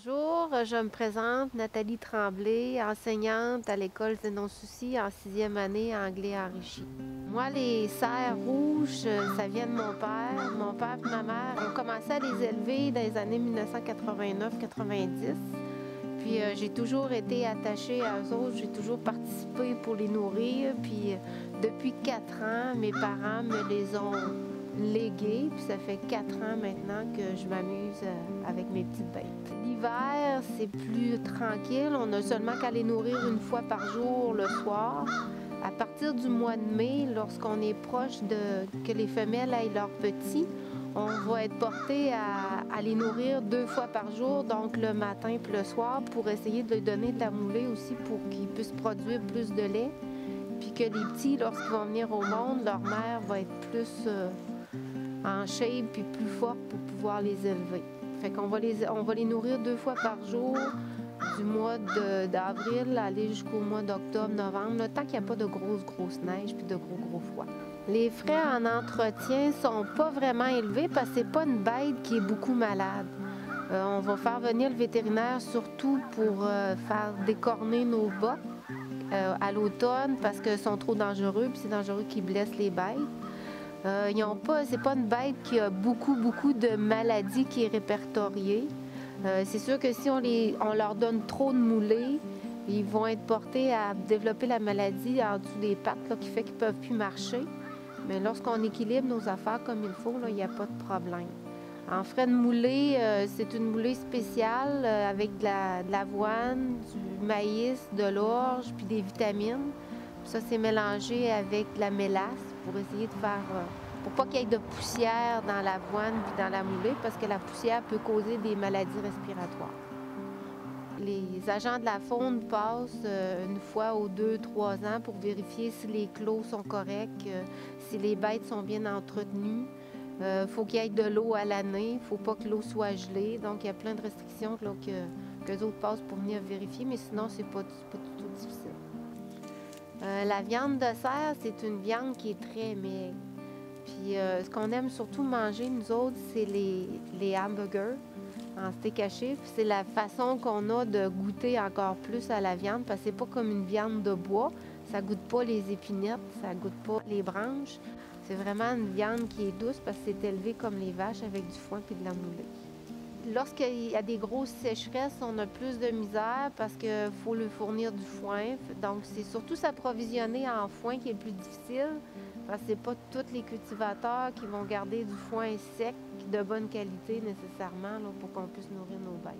Bonjour, je me présente, Nathalie Tremblay, enseignante à l'école Zénon-Soucy en 6e année anglais enrichi. Moi, les cerfs rouges, ça vient de mon père. Mon père et ma mère ont commencé à les élever dans les années 1989-90. Puis j'ai toujours été attachée à eux autres, j'ai toujours participé pour les nourrir. Puis depuis 4 ans, mes parents me les ont légués. Puis ça fait 4 ans maintenant que je m'amuse avec mes petites bêtes. L'hiver, c'est plus tranquille. On a seulement qu'à les nourrir une fois par jour le soir. À partir du mois de mai, lorsqu'on est proche de que les femelles aient leurs petits, on va être porté à les nourrir 2 fois par jour, donc le matin puis le soir, pour essayer de leur donner de la moulée aussi pour qu'ils puissent produire plus de lait. Puis que les petits, lorsqu'ils vont venir au monde, leur mère va être plus en shape puis plus forte pour pouvoir les élever. Fait qu'on va les nourrir 2 fois par jour, du mois d'avril aller jusqu'au mois d'octobre, novembre, tant qu'il n'y a pas de grosse neige puis de gros froid. Les frais en entretien sont pas vraiment élevés parce que c'est pas une bête qui est beaucoup malade. On va faire venir le vétérinaire surtout pour faire décorner nos bas à l'automne parce qu'ils sont trop dangereux puis c'est dangereux qu'ils blessent les bêtes. C'est pas une bête qui a beaucoup de maladies qui est répertoriée. C'est sûr que si on leur donne trop de moulée, ils vont être portés à développer la maladie en dessous des pattes là, qui fait qu'ils ne peuvent plus marcher. Mais lorsqu'on équilibre nos affaires comme il faut, il n'y a pas de problème. En frais de moulée, c'est une moulée spéciale avec de l'avoine, du maïs, de l'orge, puis des vitamines. Puis ça, c'est mélangé avec de la mélasse pour essayer de faire... pour pas qu'il y ait de poussière dans l'avoine puis dans la moulée, parce que la poussière peut causer des maladies respiratoires. Les agents de la faune passent une fois aux 2-3 ans pour vérifier si les clos sont corrects, si les bêtes sont bien entretenues. Faut qu'il y ait de l'eau à l'année, il ne faut pas que l'eau soit gelée. Donc, il y a plein de restrictions que les autres passent pour venir vérifier, mais sinon, c'est pas du tout difficile. La viande de cerf, c'est une viande qui est très maigre. Puis, ce qu'on aime surtout manger, nous autres, c'est les hamburgers en steak haché. Puis c'est la façon qu'on a de goûter encore plus à la viande, parce que c'est pas comme une viande de bois. Ça goûte pas les épinettes, ça goûte pas les branches. C'est vraiment une viande qui est douce parce que c'est élevé comme les vaches avec du foin et de la moulée. Lorsqu'il y a des grosses sécheresses, on a plus de misère parce qu'il faut lui fournir du foin. Donc, c'est surtout s'approvisionner en foin qui est le plus difficile parce que c'est pas tous les cultivateurs qui vont garder du foin sec de bonne qualité nécessairement là, pour qu'on puisse nourrir nos bêtes.